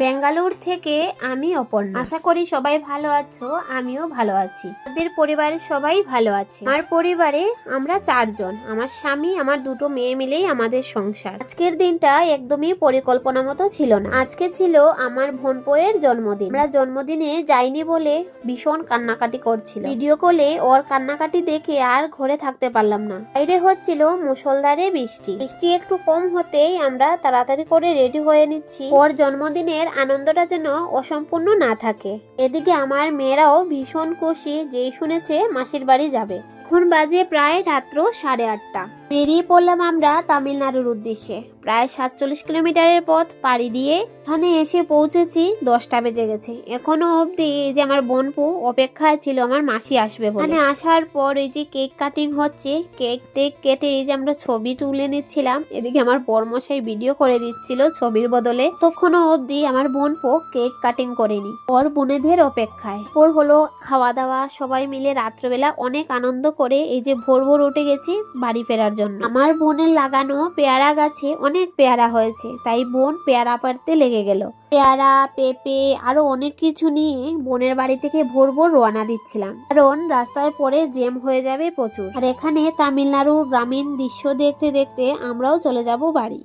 বেঙ্গালুরু থেকে আমি অপর্ণা। আশা করি সবাই ভালো আছো, আমিও ভালো আছি। আমাদের পরিবারের সবাই ভালো আছে। আমার পরিবারে আমরা 4 জন, আমার স্বামী, আমার 2টো মেয়ে মিলেই আমাদের সংসার। আজকের দিনটা একদমই পরিকল্পনা মতো ছিল না। আজকে ছিল আমার বোনপোয়ের জন্মদিন। আমরা জন্মদিনে যাইনি বলে ভীষণ কান্নাকাটি করছিল। ভিডিও কলে ওর কান্নাকাটি দেখে আর ঘরে থাকতে পারলাম না। বাইরে হচ্ছিল মুষলধারে বৃষ্টি। বৃষ্টি একটু কম হতেই আমরা তাড়াতাড়ি করে রেডি হয়ে নিচ্ছি, ওর জন্মদিনের আনন্দটা যেন অসম্পূর্ণ না থাকে। এদিকে আমার মেয়েরাও ভীষণ খুশি, যেই শুনেছে মাসির বাড়ি যাবে। এখন বাজে প্রায় রাত্র 8:30। বেরিয়ে পড়লাম আমরা তামিলনাড়ুর উদ্দেশ্যে। প্রায় 47 কিলোমিটারের পথ পাড়ি দিয়ে এখানে এসে পৌঁছেছি 10টা বেজে গেছে। এখনো অবধি এই যে আমার বোনপু অপেক্ষায় ছিল আমার মাসি আসবে বলে। এখানে আসার পর এই যে কেক কাটিং হচ্ছে, কেক কেটে এই যে আমরা ছবি তুলে নিচ্ছিলাম। এদিকে আমার বরমশাই ভিডিও করে দিচ্ছিল ছবির বদলে। তখনও অবধি আমার বোনপু কেক কাটিং করেনি, ওর বোনেদের অপেক্ষায়। পর হলো খাওয়া দাওয়া, সবাই মিলে রাত্রবেলা অনেক আনন্দ করে এই যে ভোর ভোর উঠে গেছি বাড়ি ফেরার জন্য। আমার বোনের লাগানো পেয়ারা গাছে অনেক পেয়ারা হয়েছে, তাই বোন পেয়ারা পাড়তে লেগে গেল। পেয়ারা, পেঁপে আরো অনেক কিছু নিয়ে বোনের বাড়ি থেকে ভোর ভোর রওনা দিচ্ছিলাম, কারণ রাস্তায় পরে জ্যাম হয়ে যাবে প্রচুর। আর এখানে তামিলনাড়ুর গ্রামীণ দৃশ্য দেখতে দেখতে আমরাও চলে যাব বাড়ি।